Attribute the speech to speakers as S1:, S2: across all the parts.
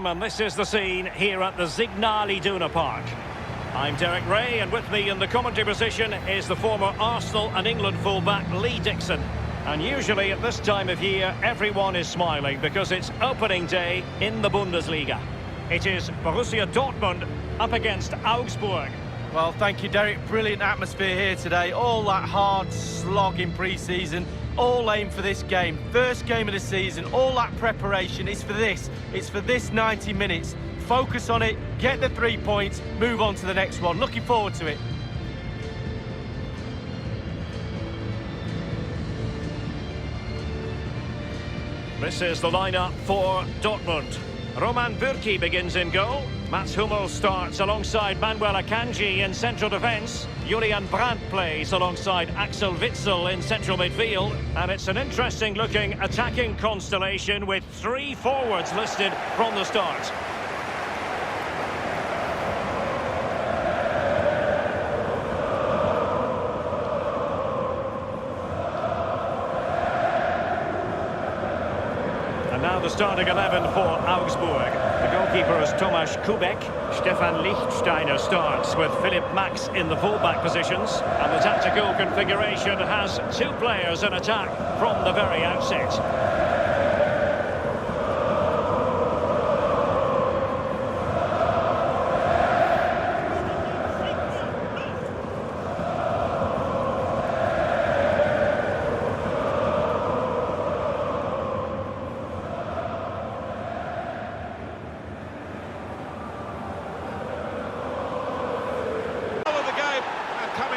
S1: gentlemen, this is the scene here at the Signal Iduna Park. I'm Derek Ray, and with me in the commentary position is the former Arsenal and England fullback Lee Dixon. And usually at this time of year, everyone is smiling because it's opening day in the Bundesliga. It is Borussia Dortmund up against Augsburg.
S2: Well, thank you, Derek. Brilliant atmosphere here today. All that hard slog in pre-season, all aim for this game. First game of the season, all that preparation is for this. It's for this 90 minutes. Focus on it, get the 3 points, move on to the next one. Looking forward to it.
S1: This is the lineup for Dortmund. Roman Bürki begins in goal. Mats Hummels starts alongside Manuel Akanji in central defence. Julian Brandt plays alongside Axel Witsel in central midfield. And it's an interesting-looking attacking constellation with 3 forwards listed from the start. And now the starting 11 for Augsburg. The goalkeeper is Tomasz Kubek. Stefan Lichtsteiner starts with Philipp Max in the fullback positions. And the tactical configuration has 2 players in attack from the very outset.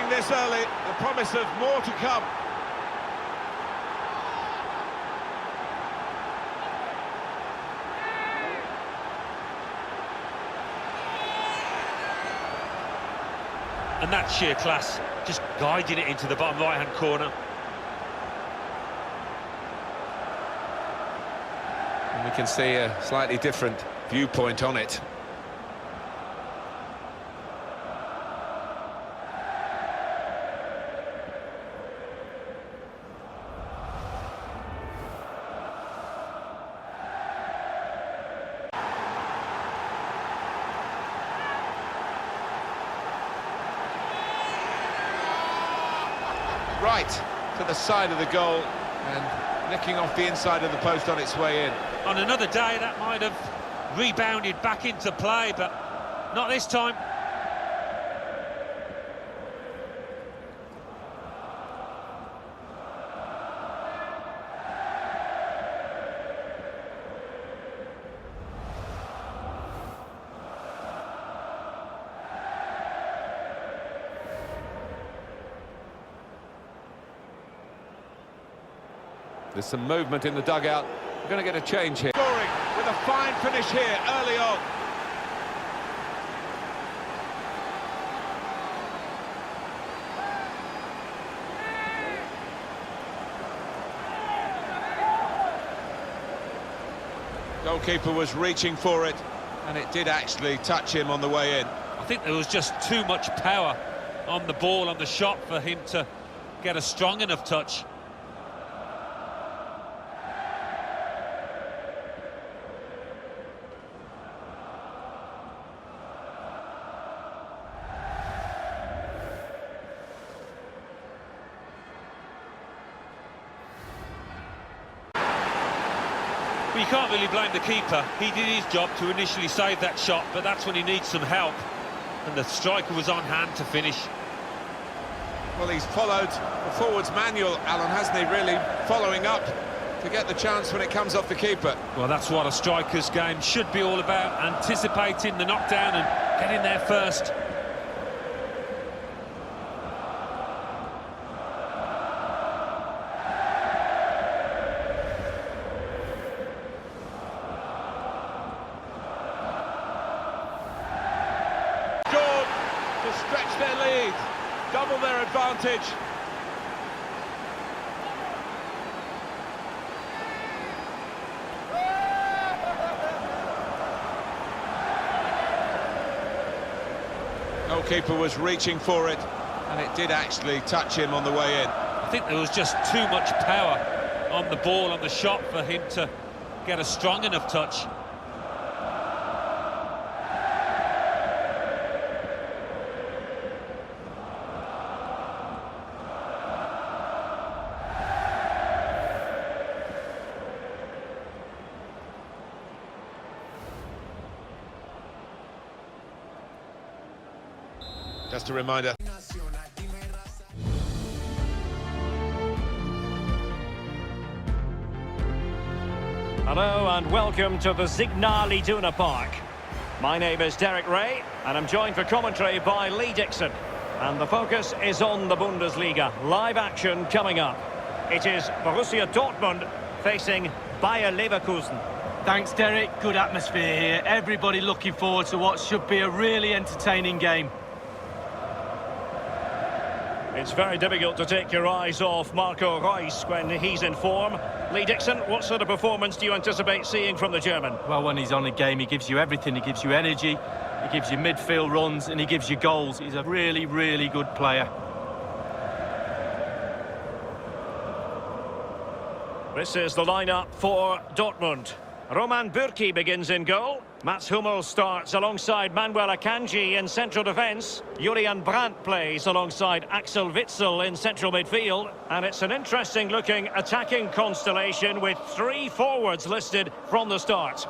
S3: This early, the promise of more to come.
S4: And that's sheer class, just guiding it into the bottom right-hand corner.
S5: And we can see a slightly different viewpoint on it.
S3: Right to the side of the goal and nicking off the inside of the post on its way in.
S4: On another day that might have rebounded back into play, but not this time.
S5: There's some movement in the dugout. We're going to get a change here.
S3: Scoring with a fine finish here early on. Goalkeeper was reaching for it, and it did actually touch him on the way in.
S4: I think there was just too much power on the ball, on the shot, for him to get a strong enough touch. You can't really blame the keeper. He did his job to initially save that shot, but that's when he needs some help. And the striker was on hand to finish.
S3: Well, he's followed the forwards manual, Alan, hasn't he, really following up to get the chance when it comes off the keeper.
S4: Well, that's what a striker's game should be all about, anticipating the knockdown and getting there first.
S3: To stretch their lead, double their advantage. Goalkeeper was reaching for it, and it did actually touch him on the way in.
S4: I think there was just too much power on the ball, on the shot, for him to get a strong enough touch.
S3: Just a reminder.
S1: Hello and welcome to the Signal Iduna Park. My name is Derek Ray and I'm joined for commentary by Lee Dixon. And the focus is on the Bundesliga. Live action coming up. It is Borussia Dortmund facing Bayer Leverkusen.
S2: Thanks, Derek. Good atmosphere here. Everybody looking forward to what should be a really entertaining game.
S1: It's very difficult to take your eyes off Marco Reus when he's in form. Lee Dixon, what sort of performance do you anticipate seeing from the German?
S2: Well, when he's on a game, he gives you everything. He gives you energy, he gives you midfield runs, and he gives you goals. He's a really, really good player.
S1: This is the lineup for Dortmund. Roman Bürki begins in goal. Mats Hummels starts alongside Manuel Akanji in central defence. Julian Brandt plays alongside Axel Witsel in central midfield. And it's an interesting-looking attacking constellation with 3 forwards listed from the start.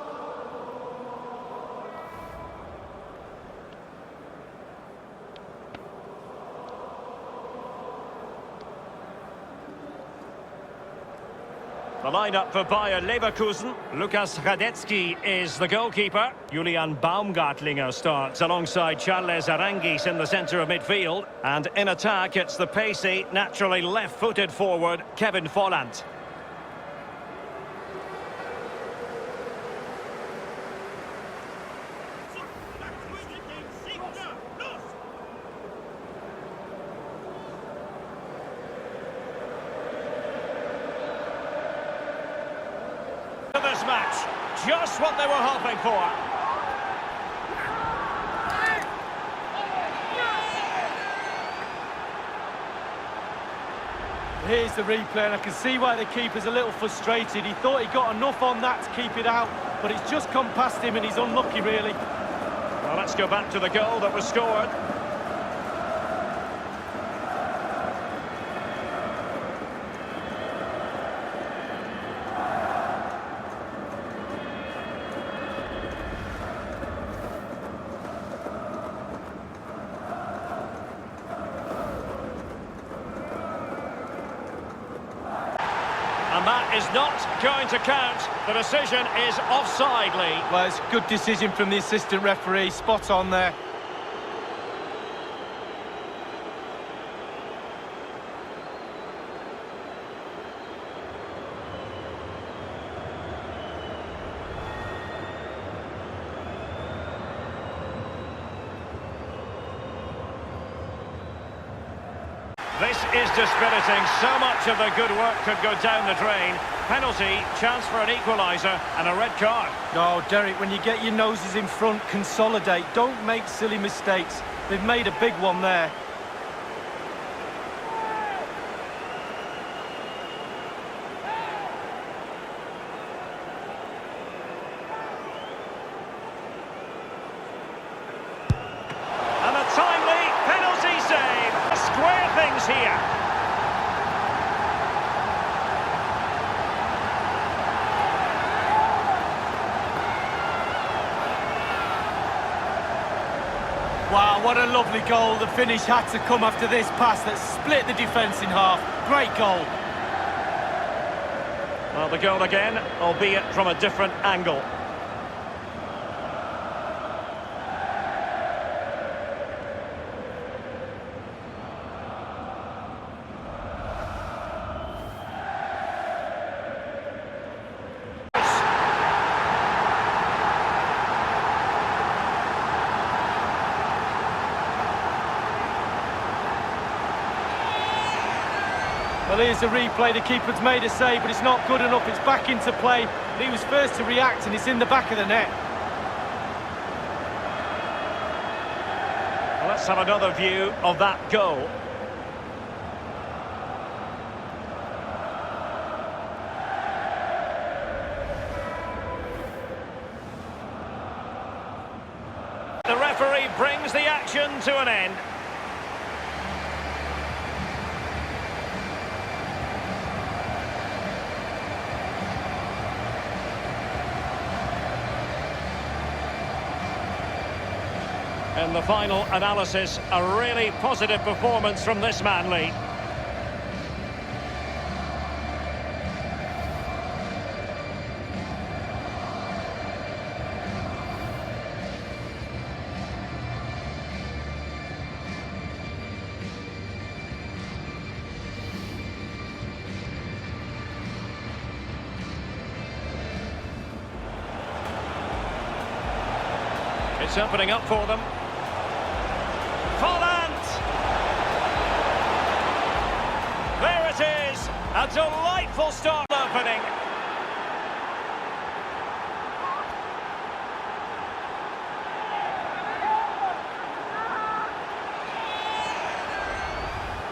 S1: The lineup for Bayer Leverkusen. Lukas Radetzky is the goalkeeper. Julian Baumgartlinger starts alongside Charles Arangis in the centre of midfield. And in attack, it's the pacey, naturally left-footed forward, Kevin Volland. This match, just what they were hoping for.
S2: Here's the replay, and I can see why the keeper's a little frustrated. He thought he got enough on that to keep it out, but it's just come past him and he's unlucky, really.
S1: Well, let's go back to the goal that was scored. And that is not going to count. The decision is offside, Lee.
S2: Well, it's a good decision from the assistant referee. Spot on there.
S1: This is dispiriting. So much of the good work could go down the drain. Penalty, chance for an equaliser, and a red card.
S2: Oh, Derek, when you get your noses in front, consolidate. Don't make silly mistakes. They've made a big one there.
S1: And a timely penalty save. Square things here.
S2: Wow, what a lovely goal. The finish had to come after this pass that split the defence in half. Great goal.
S1: Well, the goal again, albeit from a different angle.
S2: Well, here's the replay. The keeper's made a save, but it's not good enough. It's back into play. He was first to react, and it's in the back of the net.
S1: Well, let's have another view of that goal. The referee brings the action to an end. In the final analysis, a really positive performance from this man, Lee. It's opening up for them. Folland! There it is! A delightful start opening.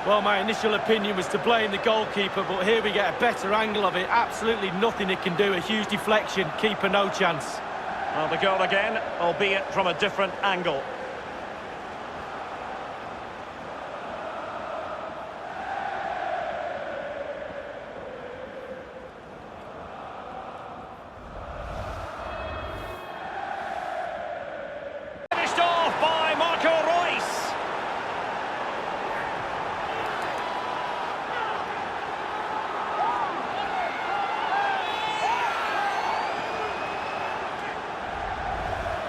S2: Well, my initial opinion was to blame the goalkeeper, but here we get a better angle of it. Absolutely nothing it can do. A huge deflection. Keeper no chance.
S1: Well, the goal again, albeit from a different angle. Finished off by Marco Reus.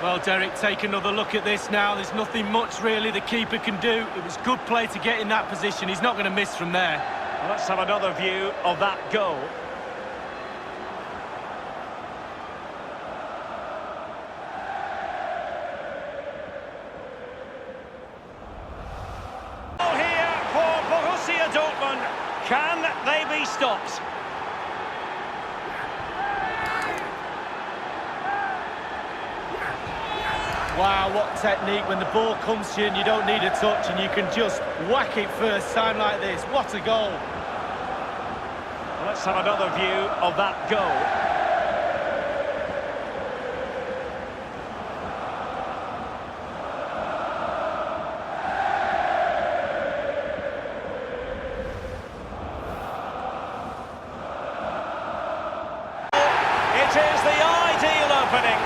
S2: Well, Derek, take another look at this now. There's nothing much, really, the keeper can do. It was good play to get in that position. He's not going to miss from there.
S1: Well, let's have another view of that goal. Here for Borussia Dortmund. Can they be stopped?
S2: Wow, what technique. When the ball comes to you and you don't need a touch and you can just whack it first time like this. What a goal.
S1: Well, let's have another view of that goal. It is the ideal opening.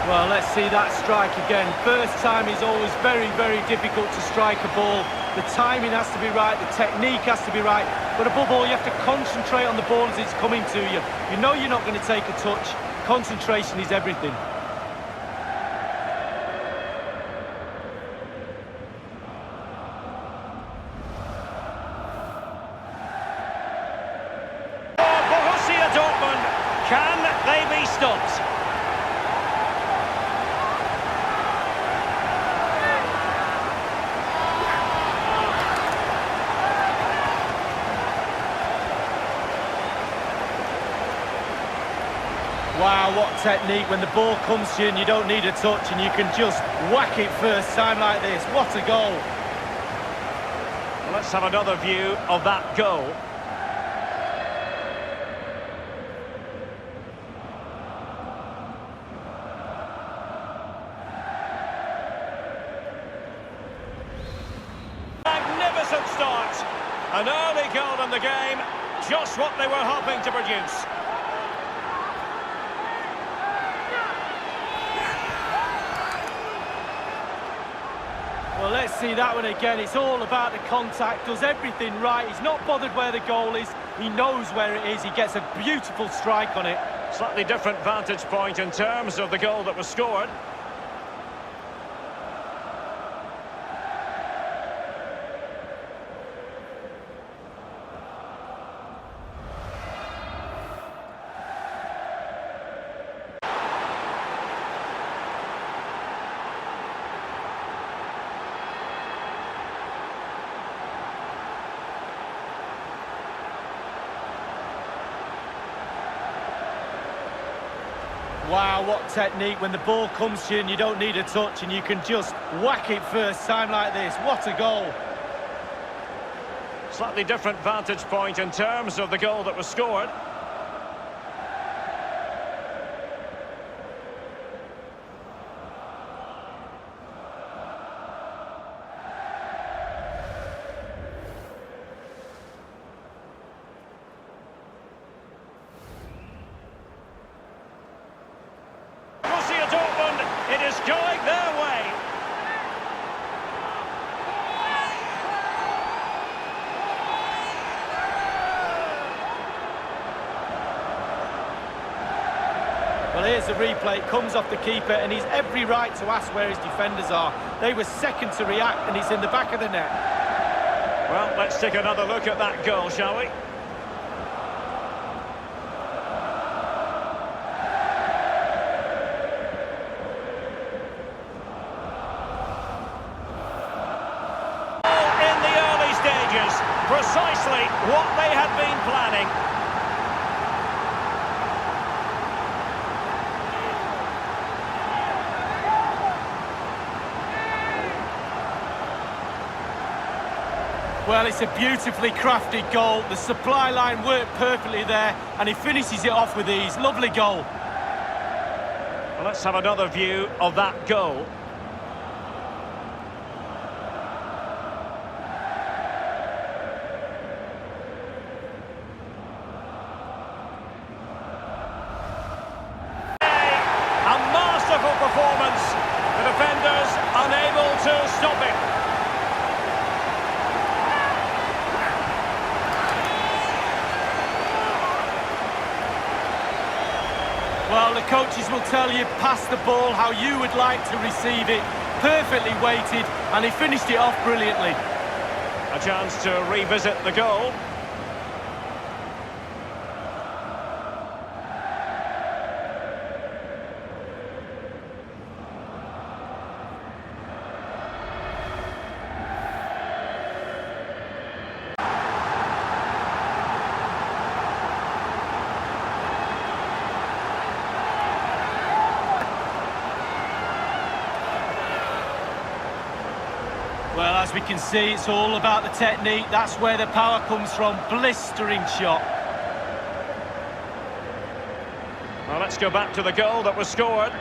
S2: Well, let's see that strike again. First time is always very, very difficult to strike a ball. The timing has to be right, the technique has to be right, but above all, you have to concentrate on the ball as it's coming to you. You know you're not going to take a touch. Concentration is everything.
S1: For Borussia Dortmund, can they be stopped?
S2: Wow, what technique. When the ball comes to you and you don't need a touch and you can just whack it first time like this. What a goal.
S1: Well, let's have another view of that goal. Magnificent start. An early goal in the game. Just what they were hoping to produce.
S2: Well, let's see that one again. It's all about the contact, does everything right. He's not bothered where the goal is. He knows where it is. He gets a beautiful strike on it.
S1: Slightly different vantage point in terms of the goal that was scored.
S2: Wow, what technique. When the ball comes to you and you don't need a touch and you can just whack it first time like this. What a goal.
S1: Slightly different vantage point in terms of the goal that was scored.
S2: Well, here's the replay. It comes off the keeper, and he's every right to ask where his defenders are. They were second to react, and he's in the back of the net.
S1: Well, let's take another look at that goal, shall we? In the early stages, precisely what they had been planning.
S2: Well, it's a beautifully crafted goal. The supply line worked perfectly there, and he finishes it off with ease. Lovely goal.
S1: Well, let's have another view of that goal. A masterful performance. The defenders unable to stop it.
S2: Well, the coaches will tell you, pass the ball how you would like to receive it. Perfectly weighted, and he finished it off brilliantly.
S1: A chance to revisit the goal.
S2: Well, as we can see, it's all about the technique. That's where the power comes from. Blistering shot.
S1: Well, let's go back to the goal that was scored.